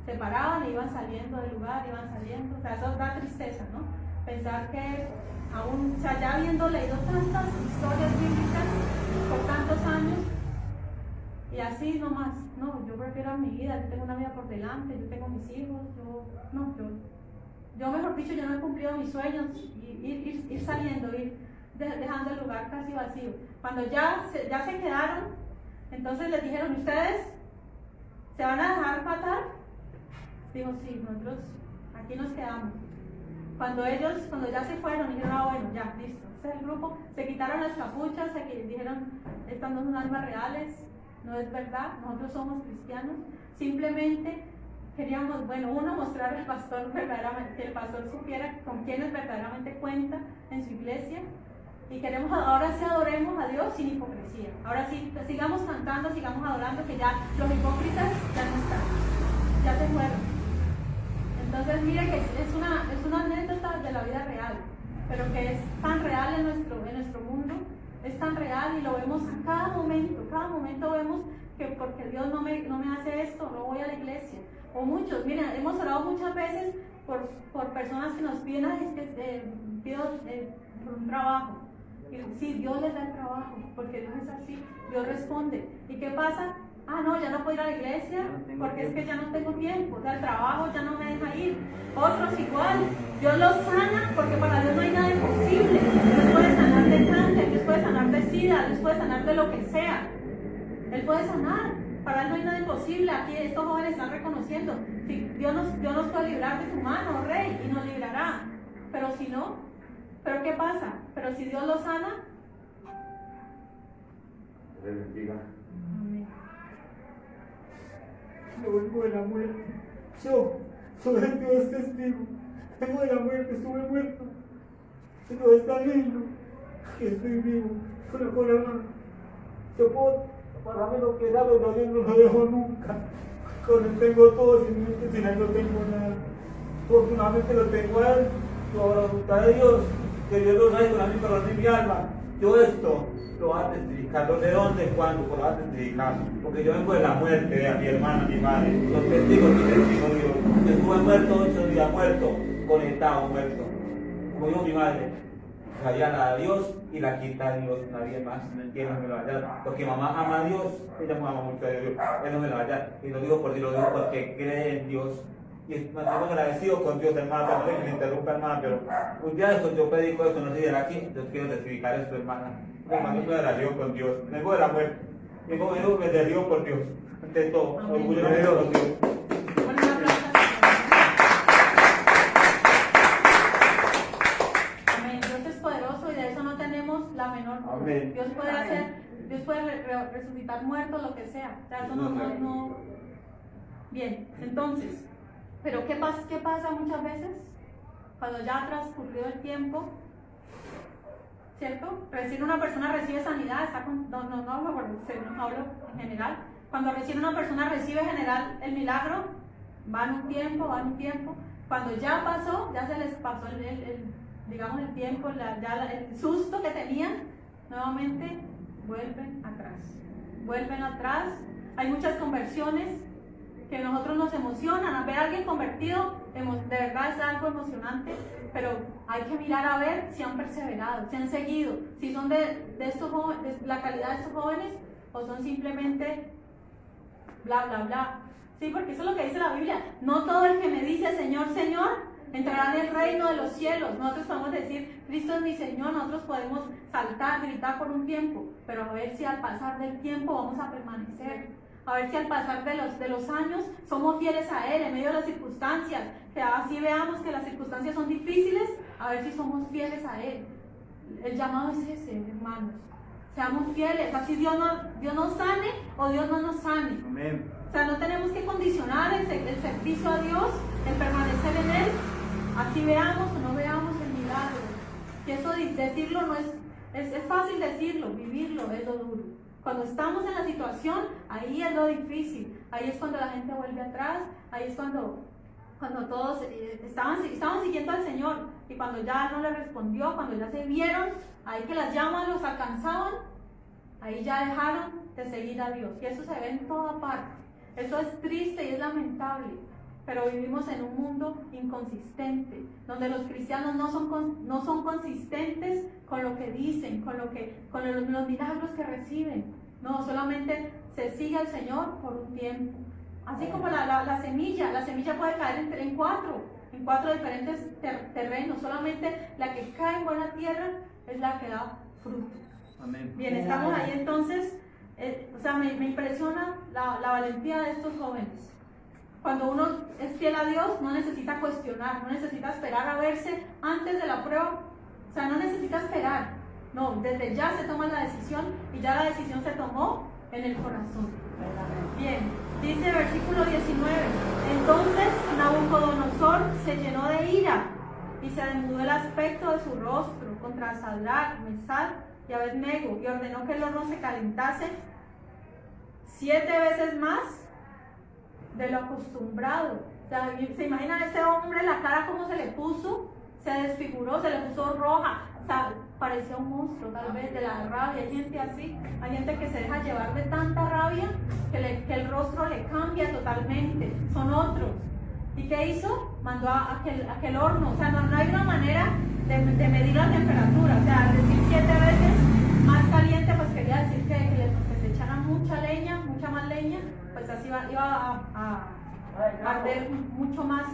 se paraban, iban saliendo del lugar, o sea, eso da tristeza, ¿no? pensar que aún, o sea, ya habiendo leído tantas historias bíblicas por tantos años, y así nomás, no, yo prefiero mi vida, yo tengo una vida por delante, yo tengo mis hijos, yo mejor dicho, yo no he cumplido mis sueños, y ir saliendo, ir dejando el lugar casi vacío. Cuando ya se quedaron, entonces les dijeron, ¿ustedes se van a dejar matar? Digo, sí, nosotros aquí nos quedamos. Cuando ya se fueron, dijeron, bueno, ya, listo, este es el grupo, se quitaron las capuchas, dijeron, estas no son armas reales, no es verdad, nosotros somos cristianos, simplemente queríamos, mostrar al pastor verdaderamente, que el pastor supiera con quienes verdaderamente cuenta en su iglesia, y queremos, ahora sí adoremos a Dios sin hipocresía, ahora sí, sigamos cantando, sigamos adorando, que ya los hipócritas ya no están, ya se fueron. Entonces mire que es una anécdota de la vida real, pero que es tan real en nuestro mundo, es tan real y lo vemos a cada momento vemos que porque Dios no me hace esto, no voy a la iglesia. O muchos, miren, hemos orado muchas veces por personas que nos piden, pido por un trabajo. Y sí, Dios les da el trabajo, porque Dios es así, Dios responde. ¿Y qué pasa? No, ya no puedo ir a la iglesia porque es que ya no tengo tiempo, o sea, el trabajo ya no me deja ir. Otros igual, Dios los sana porque para Dios no hay nada imposible. Dios puede sanar de cáncer, Dios puede sanar de sida, Dios puede sanar de lo que sea. Él puede sanar, para Él no hay nada imposible. Aquí estos jóvenes están reconociendo, sí, Dios nos puede librar de tu mano, Rey, y nos librará. Pero si no, ¿pero qué pasa? Pero si Dios los sana, Dios bendiga. amén. Yo vengo de la muerte. Yo soy el Dios testigo. Vengo de la muerte, estuve muerto. Pero está lindo que estoy vivo. Pero con la mano. Yo puedo pararme lo que da, pero Dios no lo dejo nunca. Con Él tengo todo, sin Él no tengo nada. Afortunadamente lo tengo a Él. Por la voluntad de Dios, que Dios lo sabe con la mi corazón y mi alma. Yo esto lo voy a testificar. ¿De dónde? ¿Cuándo? Lo voy a testificar. Porque yo vengo de la muerte, a mi hermana, a mi madre. Los testigos, mi testigo Dios. Yo estuve muerto 8 días, muerto, conectado, muerto. Como dijo mi madre, traían a Dios y la quita a Dios, nadie más. ¿Quién no me lo va a hallar? Porque mamá ama a Dios, ella me ama mucho a Dios. Él no me lo va a hallar. Y lo digo por ti, lo digo porque cree en Dios. Y me tengo agradecido con Dios, hermano, no sé que me interrumpa, hermana, pero un día de eso yo predico eso, no sé si era aquí, yo quiero testificar esto, hermana. Hermano, yo me agradezco con Dios, vengo de la muerte, vengo me derribo por Dios, ante todo, orgullo de Dios. Bueno, un aplauso. Amén. Dios es poderoso y de eso no tenemos la menor duda. Amén. Dios puede resucitar muertos, lo que sea. O sea, eso no. Bien, entonces, pero ¿qué pasa muchas veces? Cuando ya ha transcurrido el tiempo, ¿cierto? Recién una persona recibe sanidad, hablo en general. Cuando recién una persona recibe general el milagro, van un tiempo. Cuando ya pasó, ya se les pasó el tiempo, el susto que tenían, nuevamente vuelven atrás. Hay muchas conversiones que a nosotros nos emocionan, a ver a alguien convertido, de verdad es algo emocionante, pero hay que mirar a ver si han perseverado, si han seguido, si son de estos jóvenes, de la calidad de estos jóvenes, o son simplemente bla, bla, bla. Sí, porque eso es lo que dice la Biblia. No todo el que me dice Señor, Señor, entrará en el reino de los cielos. Nosotros podemos decir, Cristo es mi Señor, nosotros podemos saltar, gritar por un tiempo, pero a ver si al pasar del tiempo vamos a permanecer. A ver si al pasar de los años somos fieles a Él en medio de las circunstancias, que así veamos que las circunstancias son difíciles, a ver si somos fieles a Él. El llamado es ese, hermanos. Seamos fieles, así Dios nos sane o Dios no nos sane. Amén. O sea, no tenemos que condicionar el servicio a Dios, el permanecer en Él, así veamos o no veamos el milagro. Y eso decirlo no es fácil decirlo, vivirlo es lo duro. Cuando estamos en la situación, ahí es lo difícil, ahí es cuando la gente vuelve atrás, ahí es cuando todos estaban siguiendo al Señor, y cuando ya no le respondió, cuando ya se vieron, ahí que las llamas los alcanzaban, ahí ya dejaron de seguir a Dios, y eso se ve en toda parte. Eso es triste y es lamentable, pero vivimos en un mundo inconsistente, donde los cristianos no son consistentes con lo que dicen, con los milagros que reciben. No, solamente se sigue al Señor por un tiempo. Así como la semilla puede caer en cuatro diferentes terrenos, solamente la que cae en buena tierra es la que da fruto. Amén. Bien, estamos ahí entonces, me impresiona la valentía de estos jóvenes. Cuando uno es fiel a Dios, no necesita cuestionar, no necesita esperar a verse antes de la prueba, no necesita esperar, no, desde ya se toma la decisión y ya la decisión se tomó en el corazón. Bien, dice versículo 19, entonces Nabucodonosor se llenó de ira y se demudó el aspecto de su rostro contra Sadrach, Mesach y Abednego y ordenó que el horno se calentase 7 veces más de lo acostumbrado. ¿Se imagina a ese hombre la cara cómo se le puso? Se desfiguró, se le puso roja, parecía un monstruo tal vez de la rabia. Hay gente así, hay gente que se deja llevar de tanta rabia que el rostro le cambia totalmente, son otros. ¿Y qué hizo? Mandó a aquel horno, no hay una manera de medir la temperatura, al decir 7 veces más caliente, pues quería decir que se echara mucha leña, mucha más leña, pues así iba a arder mucho más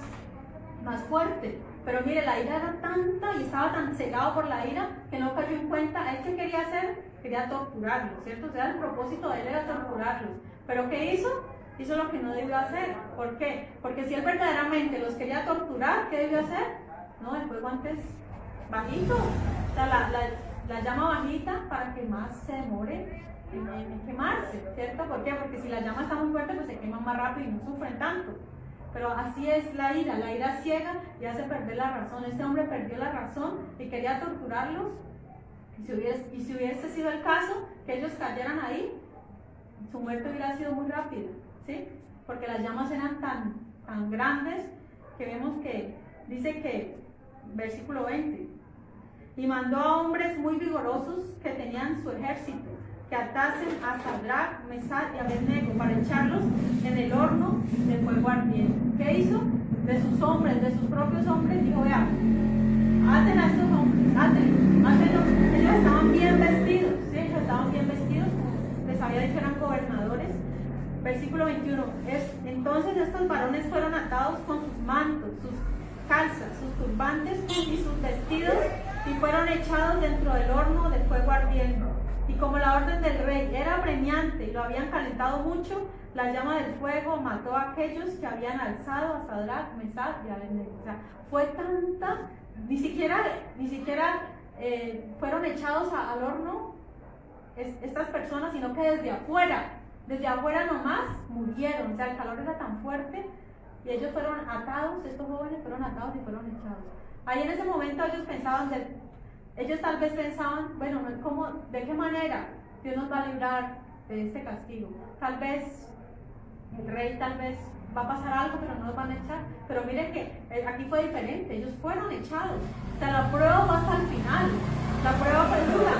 fuerte. Pero mire, la ira era tanta y estaba tan cegado por la ira que no cayó en cuenta. ¿Él qué quería hacer? Quería torturarlos, ¿cierto? O sea, el propósito de él era torturarlos. ¿Pero qué hizo? Hizo lo que no debió hacer. ¿Por qué? Porque si él verdaderamente los quería torturar, ¿qué debió hacer? No, el fuego antes bajito, la llama bajita para que más se demore en quemarse, ¿cierto? ¿Por qué? Porque si la llama está muy fuerte, pues se queman más rápido y no sufren tanto. Pero así es la ira ciega y hace perder la razón. Este hombre perdió la razón y quería torturarlos. Y si hubiese sido el caso, que ellos cayeran ahí, su muerte hubiera sido muy rápida, ¿sí? Porque las llamas eran tan grandes que vemos que dice que, versículo 20, y mandó a hombres muy vigorosos que tenían su ejército, que atasen a Sadrach, Mesach y Abednego para echarlos en el horno de fuego ardiente. ¿Qué hizo? De sus hombres, de sus propios hombres, dijo, vea, aten a estos hombres, átenlos. Ellos estaban bien vestidos, ¿sí? Ellos estaban bien vestidos, como les había dicho, eran gobernadores. Versículo 21, entonces estos varones fueron atados con sus mantos, sus calzas, sus turbantes y sus vestidos, y fueron echados dentro del horno de fuego ardiente. Y como la orden del rey era apremiante y lo habían calentado mucho, la llama del fuego mató a aquellos que habían alzado a Sadrach, Mesach y Abednego. O sea, fue tanta, ni siquiera fueron echados al horno estas personas, sino que desde afuera nomás murieron. O sea, el calor era tan fuerte y ellos fueron atados, estos jóvenes fueron atados y fueron echados. Ahí en ese momento ellos tal vez pensaban, bueno, ¿de qué manera Dios nos va a librar de este castigo? Tal vez el rey va a pasar algo, pero no los van a echar. Pero miren que aquí fue diferente, ellos fueron echados. O sea, la prueba fue hasta el final, la prueba fue dura.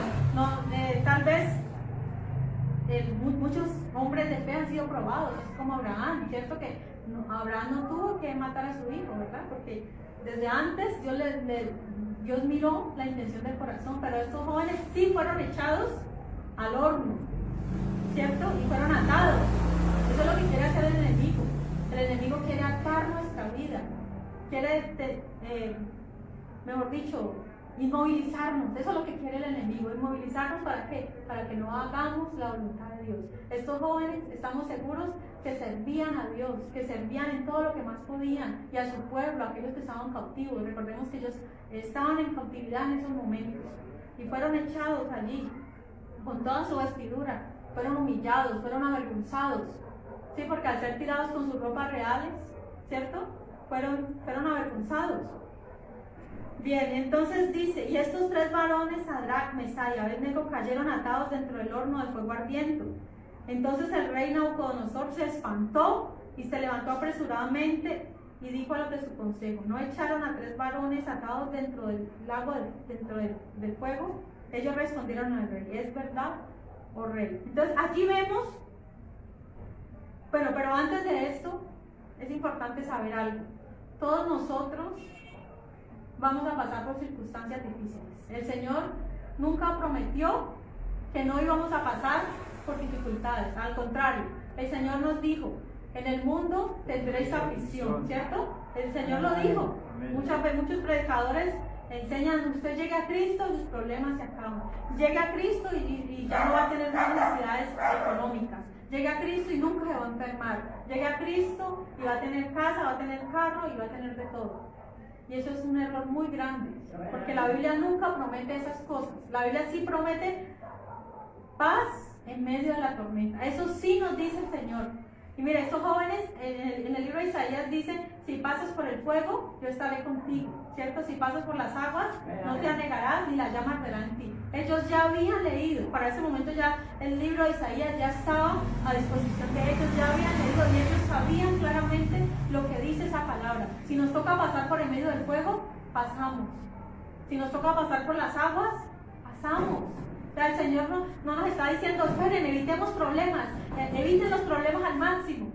Tal vez muchos hombres de fe han sido probados, es como Abraham, ¿cierto? Que Abraham no tuvo que matar a su hijo, ¿verdad? Porque desde antes Dios miró la intención del corazón, pero estos jóvenes sí fueron echados al horno, ¿cierto? Y fueron atados. Eso es lo que quiere hacer el enemigo. El enemigo quiere atar nuestra vida, quiere, mejor dicho, inmovilizarnos. Eso es lo que quiere el enemigo, inmovilizarnos ¿para qué? Para que no hagamos la voluntad de Dios. Estos jóvenes, estamos seguros que servían a Dios, que servían en todo lo que más podían, y a su pueblo, a aquellos que estaban cautivos. Recordemos que ellos estaban en cautividad en esos momentos, y fueron echados allí, con toda su vestidura, fueron humillados, fueron avergonzados, ¿sí? Porque al ser tirados con sus ropas reales, ¿cierto? Fueron avergonzados. Bien, entonces dice, y estos 3 varones, Sadrach, Mesach y Abednego, cayeron atados dentro del horno de fuego ardiente. Entonces el rey Nabucodonosor se espantó y se levantó apresuradamente y dijo a los de su consejo, ¿no echaron a 3 varones atados dentro del lago, dentro del fuego? Ellos respondieron al rey, ¿es verdad, oh rey? Entonces aquí vemos, pero antes de esto, es importante saber algo. Todos nosotros vamos a pasar por circunstancias difíciles. El Señor nunca prometió que no íbamos a pasar por dificultades. Al contrario, el Señor nos dijo, en el mundo tendréis aflicción, ¿cierto? El Señor lo dijo. Muchos predicadores enseñan, usted llegue a Cristo y sus problemas se acaban. Llegue a Cristo y ya no va a tener más necesidades económicas. Llegue a Cristo y nunca se va a enfermar. Llegue a Cristo y va a tener casa, va a tener carro y va a tener de todo. Y eso es un error muy grande, porque la Biblia nunca promete esas cosas. La Biblia sí promete paz en medio de la tormenta. Eso sí nos dice el Señor. Y mira, estos jóvenes en el libro de Isaías dicen, si pasas por el fuego, yo estaré contigo, ¿cierto? Si pasas por las aguas, no te anegarás ni la llama arderá en ti. Ellos ya habían leído, para ese momento ya el libro de Isaías ya estaba a disposición de ellos, ya habían leído y ellos sabían claramente lo que dice esa palabra. Si nos toca pasar por el medio del fuego, pasamos. Si nos toca pasar por las aguas, pasamos. O sea, el Señor no nos está diciendo, esperen, evitemos problemas, eviten los problemas al máximo.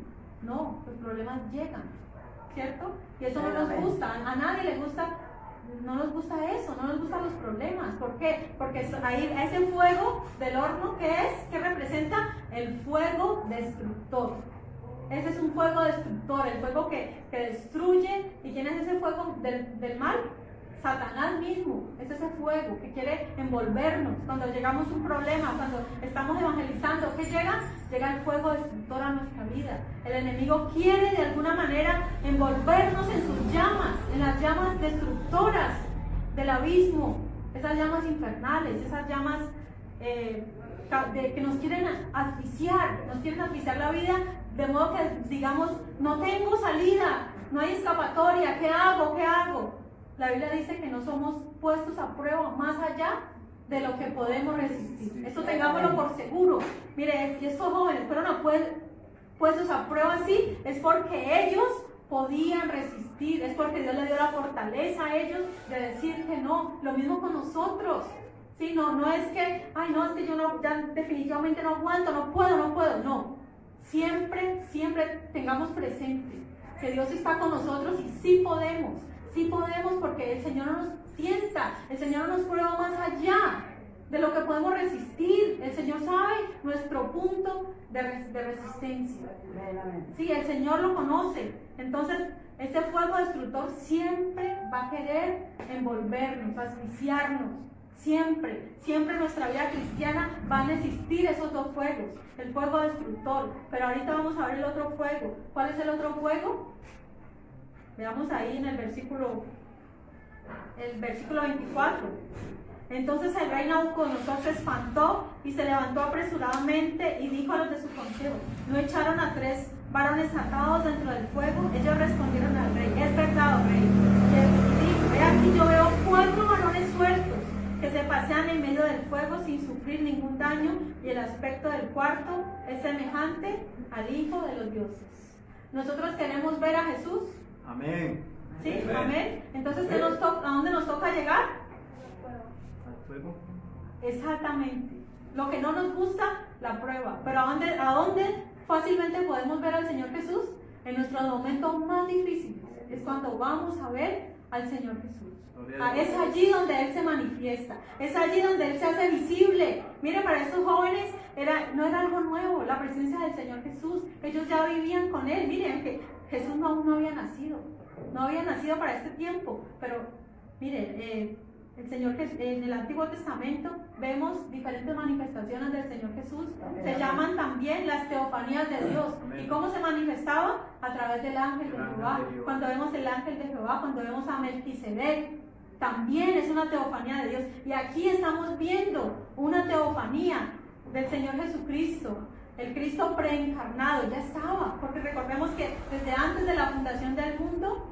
No, los problemas llegan, ¿cierto? Y eso no nos gusta, a nadie le gusta, no nos gusta eso, no nos gustan los problemas. ¿Por qué? Porque ahí ese fuego del horno, ¿qué representa? El fuego destructor. Ese es un fuego destructor, el fuego que destruye. ¿Y quién es ese fuego del mal? Satanás mismo. Es ese fuego que quiere envolvernos. Cuando llegamos a un problema, cuando estamos evangelizando, ¿qué llega? Llega el fuego destructor a nuestra vida. El enemigo quiere de alguna manera envolvernos en sus llamas, en las llamas destructoras del abismo, esas llamas infernales, esas llamas que nos quieren asfixiar la vida, de modo que digamos, no tengo salida, no hay escapatoria, ¿qué hago? ¿Qué hago? La Biblia dice que no somos puestos a prueba más allá de lo que podemos resistir. Eso tengámoslo por seguro. Mire, si estos jóvenes fueron puestos a prueba así, es porque ellos podían resistir, es porque Dios le dio la fortaleza a ellos de decir que no. Lo mismo con nosotros. Sí, no es que, es que yo ya definitivamente no aguanto, no puedo. No. Siempre tengamos presente que Dios está con nosotros y sí podemos porque el Señor no nos tienta, el Señor no nos prueba más allá de lo que podemos resistir. El Señor sabe nuestro punto de resistencia. Sí, el Señor lo conoce. Entonces, ese fuego destructor siempre va a querer envolvernos, asfixiarnos. Siempre nuestra vida cristiana van a existir esos dos fuegos, el fuego destructor. Pero ahorita vamos a ver el otro fuego. ¿Cuál es el otro fuego? Veamos ahí en el versículo 24. Entonces el rey Nabucodonosor se espantó y se levantó apresuradamente y dijo a los de su consejo, ¿no echaron a 3 varones atados dentro del fuego? Ellos respondieron al rey, es verdad, oh rey. Y dijo, ve aquí, yo veo 4 varones sueltos que se pasean en medio del fuego sin sufrir ningún daño, y el aspecto del cuarto es semejante al Hijo de los dioses. Nosotros queremos ver a Jesús. Amén. ¿Sí? Amén. Entonces, ¿a dónde nos toca llegar? Al fuego. Exactamente. Lo que no nos gusta, la prueba. Pero ¿a dónde fácilmente podemos ver al Señor Jesús? En nuestros momentos más difíciles. Es cuando vamos a ver al Señor Jesús. Es allí donde Él se manifiesta. Es allí donde Él se hace visible. Mire, para estos jóvenes no era algo nuevo la presencia del Señor Jesús. Ellos ya vivían con Él. Miren que Jesús aún no había nacido. No había nacido para este tiempo. Pero, miren, el Señor, en el Antiguo Testamento vemos diferentes manifestaciones del Señor Jesús. Se llaman también las teofanías de Dios. ¿Y cómo se manifestaba? A través del ángel de Jehová. Cuando vemos el ángel de Jehová, cuando vemos a Melquisedec, también es una teofanía de Dios. Y aquí estamos viendo una teofanía del Señor Jesucristo. El Cristo preencarnado ya estaba, porque recordemos que desde antes de la fundación del mundo,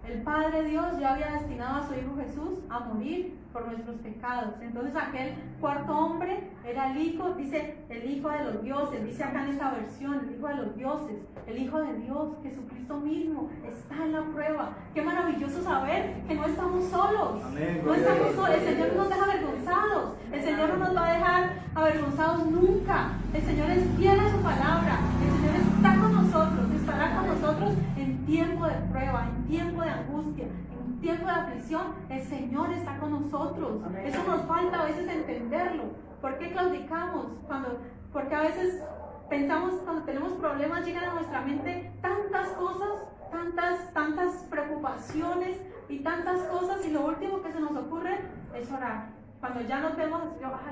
el Padre Dios ya había destinado a su Hijo Jesús a morir por nuestros pecados. Entonces aquel cuarto hombre era el Hijo, dice el Hijo de los dioses, dice acá en esta versión, el Hijo de los dioses, el Hijo de Dios, Jesucristo mismo, está en la prueba. Qué maravilloso saber que no estamos solos. Amén. No estamos solos, el Señor no nos deja avergonzados, el Señor no nos va a dejar avergonzados nunca. El Señor es fiel a su palabra, el Señor es está con nosotros, estará con nosotros en tiempo de prueba, en tiempo de angustia, en tiempo de aflicción. El Señor está con nosotros. Eso nos falta a veces entenderlo. ¿Por qué claudicamos? Porque a veces pensamos, cuando tenemos problemas, llegan a nuestra mente tantas cosas, tantas preocupaciones y tantas cosas, y lo último que se nos ocurre es orar. Cuando ya nos vemos,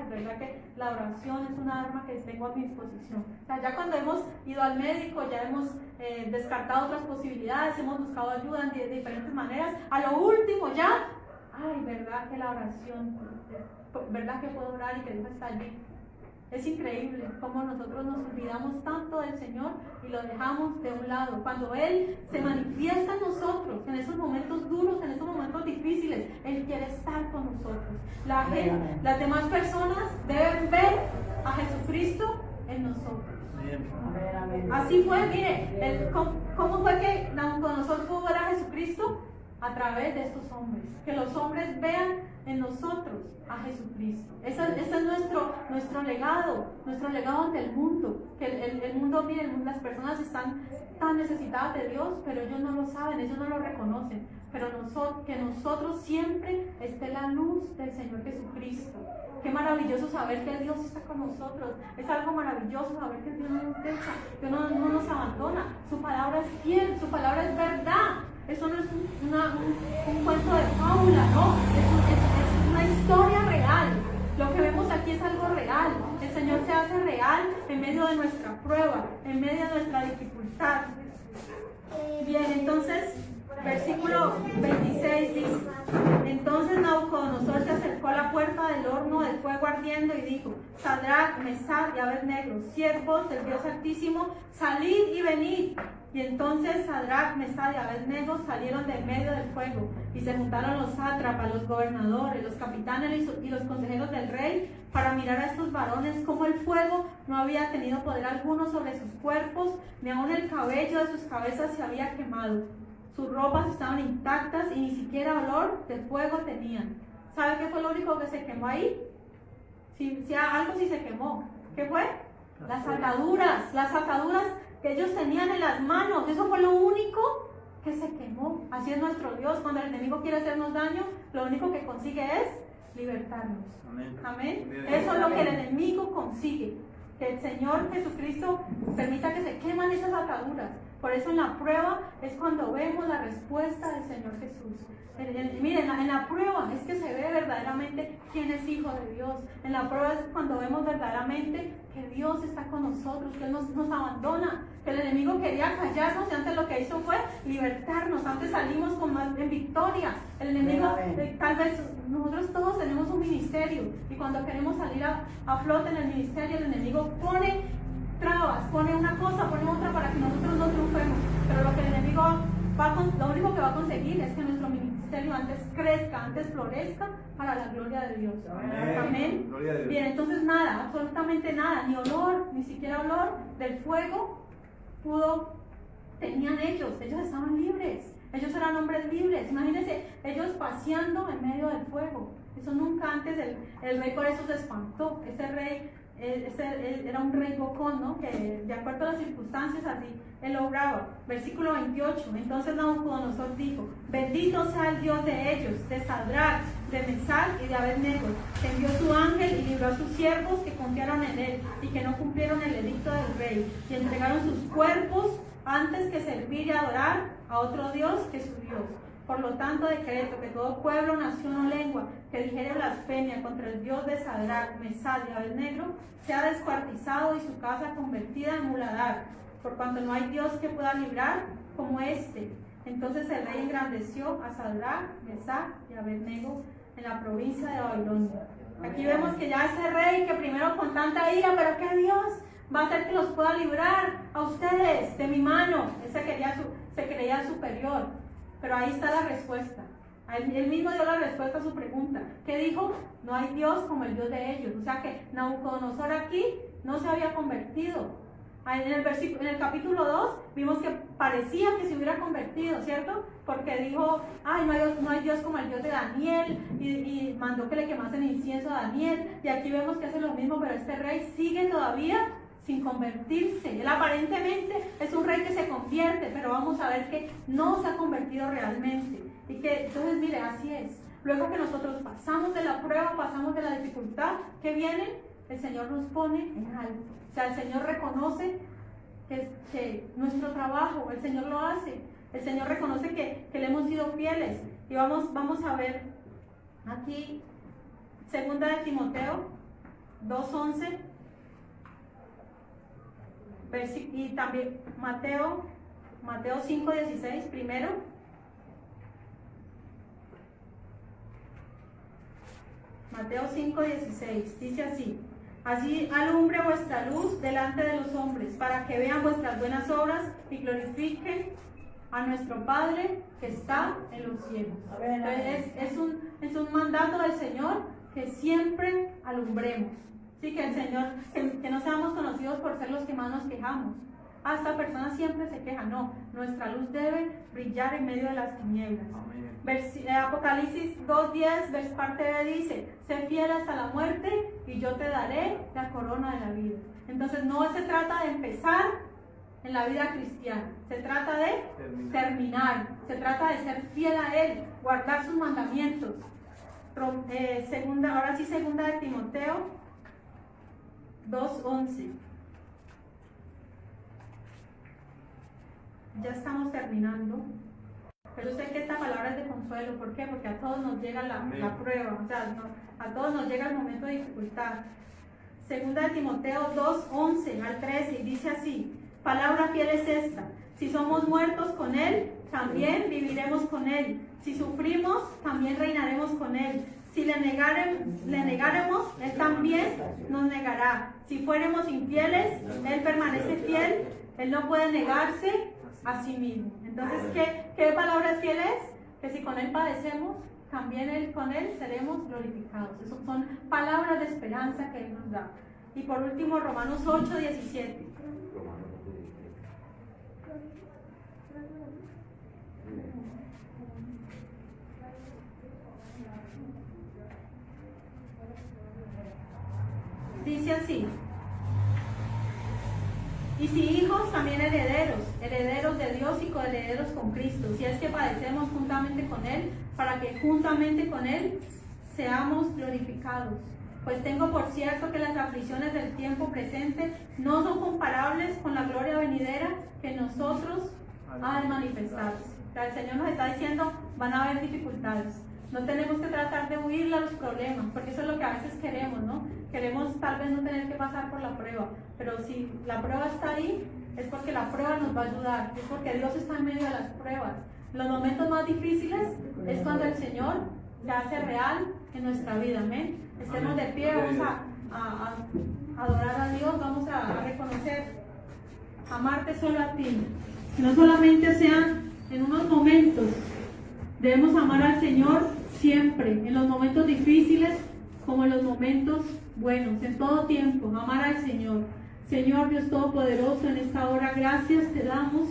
verdad que la oración es una arma que tengo a mi disposición. O sea, ya cuando hemos ido al médico, ya hemos descartado otras posibilidades, hemos buscado ayuda de diferentes maneras, a lo último ya, verdad que la oración, verdad que puedo orar y que Dios está allí. Es increíble cómo nosotros nos olvidamos tanto del Señor y lo dejamos de un lado. Cuando Él se manifiesta en nosotros, en esos momentos duros, en esos momentos difíciles, Él quiere estar con nosotros. Las demás personas deben ver a Jesucristo en nosotros. Así fue, mire, ¿cómo fue que Nabucodonosor pudo ver a Jesucristo? A través de estos hombres. Que los hombres vean en nosotros a Jesucristo. Ese es nuestro legado ante el mundo. Que el mundo, miren, las personas están tan necesitadas de Dios, pero ellos no lo saben, ellos no lo reconocen. Pero que nosotros siempre esté la luz del Señor Jesucristo. Qué maravilloso saber que Dios está con nosotros. Es algo maravilloso saber que Dios no nos deja, que no nos abandona. Su palabra es fiel, su palabra es verdad. Eso no es un cuento de fábula, ¿no? Es una historia real. Lo que vemos aquí es algo real. El Señor se hace real en medio de nuestra prueba, en medio de nuestra dificultad. Bien, entonces, versículo 26 dice: entonces Nabucodonosor se acercó a la puerta del horno del fuego ardiendo y dijo: Sadrac, Mesach y Abed-Nego, siervos del Dios Altísimo, salid y venid. Y entonces Sadrac, Mesach y Abed-Nego salieron de medio del fuego, y se juntaron los sátrapas, los gobernadores, los capitanes y los consejeros del rey para mirar a estos varones, como el fuego no había tenido poder alguno sobre sus cuerpos, ni aun el cabello de sus cabezas se había quemado. Sus ropas estaban intactas y ni siquiera olor de fuego tenían. ¿Sabe qué fue lo único que se quemó ahí? Algo sí se quemó. ¿Qué fue? Las ataduras que ellos tenían en las manos. Eso fue lo único que se quemó. Así es nuestro Dios. Cuando el enemigo quiere hacernos daño, lo único que consigue es libertarnos. Amén. Eso es lo que el enemigo consigue. Que el Señor Jesucristo permita que se queman esas ataduras. Por eso en la prueba es cuando vemos la respuesta del Señor Jesús. Miren, en la prueba es que se ve verdaderamente quién es hijo de Dios. En la prueba es cuando vemos verdaderamente que Dios está con nosotros, que Él nos abandona, que el enemigo quería callarnos y antes lo que hizo fue libertarnos. Antes salimos en victoria. El enemigo, tal vez nosotros todos tenemos un ministerio y cuando queremos salir a flote en el ministerio, el enemigo pone trabas, pone una cosa, pone otra para que nosotros no triunfemos. Pero lo que el enemigo lo único que va a conseguir es que nuestro ministerio antes crezca, antes florezca para la gloria de Dios. Amén. Bien, entonces nada, absolutamente nada, ni olor, ni siquiera olor del fuego tenían ellos estaban libres, ellos eran hombres libres. Imagínense, ellos paseando en medio del fuego. Eso nunca antes, el rey por eso se espantó. Ese rey era un rey bocón, ¿no? Que de acuerdo a las circunstancias así él obraba. Versículo 28. Entonces Nabucodonosor dijo: bendito sea el Dios de ellos, de Sadrac, de Mesach y de Abed-Nego, que envió su ángel y libró a sus siervos que confiaron en él y que no cumplieron el edicto del rey y entregaron sus cuerpos antes que servir y adorar a otro Dios que su Dios. Por lo tanto, decreto que todo pueblo, nación o lengua que dijere blasfemia contra el Dios de Sadrac, Mesach y Abed-Nego sea descuartizado y su casa convertida en muladar, por cuanto no hay Dios que pueda librar como este. Entonces el rey engrandeció a Sadrac, Mesach y Abed-Nego en la provincia de Babilonia. Aquí vemos que ya ese rey que primero con tanta ira, pero que Dios va a hacer que los pueda librar a ustedes de mi mano. Él se creía superior. Pero ahí está la respuesta. Él mismo dio la respuesta a su pregunta. ¿Qué dijo? No hay Dios como el Dios de ellos. O sea que Nabucodonosor aquí no se había convertido. En el capítulo 2 vimos que parecía que se hubiera convertido, ¿cierto? Porque dijo, no hay Dios como el Dios de Daniel, y mandó que le quemasen incienso a Daniel. Y aquí vemos que hace lo mismo, pero este rey sigue todavía sin convertirse. Él aparentemente es un rey que se convierte, pero vamos a ver que no se ha convertido realmente. Y que entonces, mire, así es. Luego que nosotros pasamos de la prueba, pasamos de la dificultad que viene, el Señor nos pone en alto. O sea, el Señor reconoce que nuestro trabajo, el Señor lo hace. El Señor reconoce que le hemos sido fieles. Y vamos a ver aquí, 2 de Timoteo 2:11, y también Mateo 5:16 primero. Mateo 5:16 dice así: así alumbre vuestra luz delante de los hombres, para que vean vuestras buenas obras y glorifiquen a nuestro Padre que está en los cielos. Entonces, es un mandato del Señor que siempre alumbremos. Sí, que el Señor, que no seamos conocidos por ser los que más nos quejamos. Esta persona siempre se queja. No, nuestra luz debe brillar en medio de las tinieblas. Apocalipsis 2:10, parte B dice: sé fiel hasta la muerte y yo te daré la corona de la vida. Entonces no se trata de empezar en la vida cristiana, se trata de terminar, se trata de ser fiel a Él, guardar sus mandamientos. Segunda de Timoteo 2:11. Ya estamos terminando. Pero sé que esta palabra es de consuelo. ¿Por qué? Porque a todos nos llega la prueba. O sea, a todos nos llega el momento de dificultad. Segunda de Timoteo 2:11 al 13. Y dice así: palabra fiel es esta: si somos muertos con Él, también viviremos con Él. Si sufrimos, también reinaremos con Él. Si le negaremos, Él también nos negará. Si fuéramos infieles, Él permanece fiel. Él no puede negarse a sí mismo. Entonces, ¿qué palabra fiel es? Que si con Él padecemos, también con Él seremos glorificados. Esas son palabras de esperanza que Él nos da. Y por último, Romanos 8:17. Dice así: y si hijos, también herederos de Dios y coherederos con Cristo, si es que padecemos juntamente con Él, para que juntamente con Él seamos glorificados. Pues tengo por cierto que las aflicciones del tiempo presente no son comparables con la gloria venidera que en nosotros ha de manifestarse. O sea, el Señor nos está diciendo, van a haber dificultades. No tenemos que tratar de huirle a los problemas, porque eso es lo que a veces queremos, ¿no? Queremos tal vez no tener que pasar por la prueba, pero si la prueba está ahí, es porque la prueba nos va a ayudar, es porque Dios está en medio de las pruebas. Los momentos más difíciles es cuando el Señor se hace real en nuestra vida, amén. Estemos de pie, vamos a adorar a Dios, vamos a reconocer, amarte solo a ti. No solamente sean en unos momentos, debemos amar al Señor siempre, en los momentos difíciles como en los momentos buenos, en todo tiempo, amar al Señor. Señor Dios Todopoderoso, en esta hora gracias te damos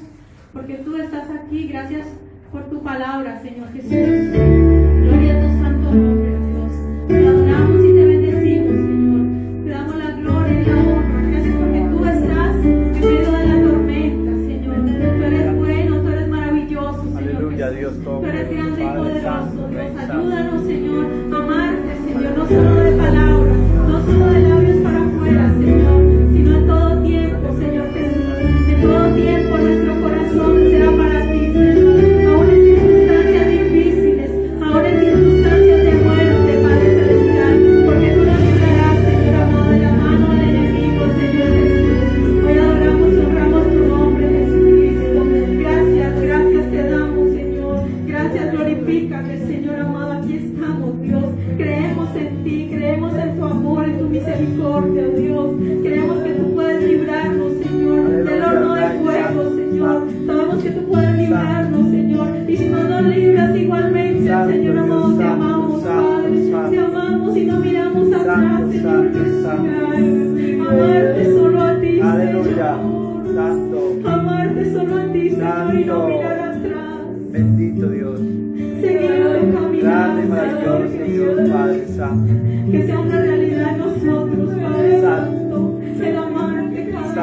porque tú estás aquí, gracias por tu palabra, Señor Jesús. Gloria a tu santo nombre, Dios. Te adoramos y te bendecimos, Señor. Te damos la gloria y la honra. Gracias porque tú estás en medio de la tormenta, Señor. Tú eres bueno, tú eres maravilloso, Señor. Aleluya, Dios todo. Tú eres grande y poderoso, Dios. Ayúdanos, Señor, a amarte, Señor, no solo de palabras, no solo de labios para afuera, Señor, sino en todo tiempo, Señor Jesús. En todo tiempo nuestro corazón será para ti, Señor. Aún en circunstancias difíciles, aún en circunstancias de muerte, Padre Celestial, porque tú nos librarás, Señor amado, de la mano del enemigo, Señor Jesús. Hoy adoramos y honramos tu nombre, Jesucristo. Gracias te damos, Señor. Gracias, glorifícate, Señor amado. Aquí estamos, Dios. Creemos en ti, creemos en tu amor, en tu misericordia, Dios. Creemos que tú puedes librarnos, Señor, del horno de fuego, Señor. Sabemos que tú puedes librarnos, Señor. Y si no nos libras igualmente, Señor amado, te amamos, Padre. Te amamos y no miramos atrás, Señor Jesús. Amarte solo a ti, Aleluya. Señor. Santo. Amarte solo a ti, Señor, y no Santo. mirar atrás. Bendito Dios. Seguir caminando. Grande, maravilloso Dios, Padre Santo. Que sea una realidad en nosotros, Padre Santo, el amarte cada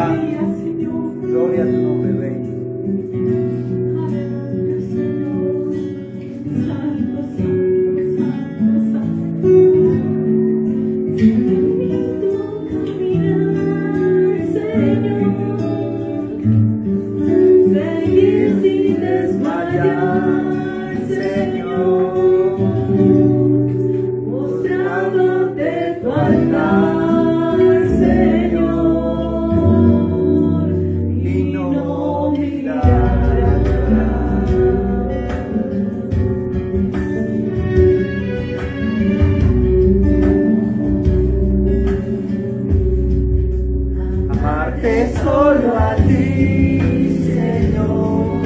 Solo a ti, Señor,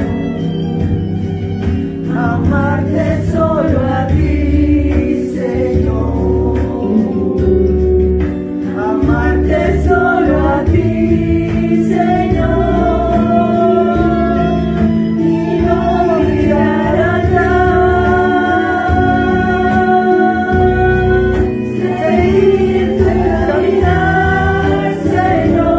amarte solo a ti, Señor, amarte solo a ti, Señor, y no mirar atrás, seguir tu caminar, Señor.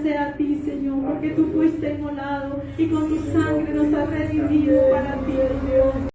sea a ti, Señor, porque tú fuiste inmolado y con tu sangre nos has redimido.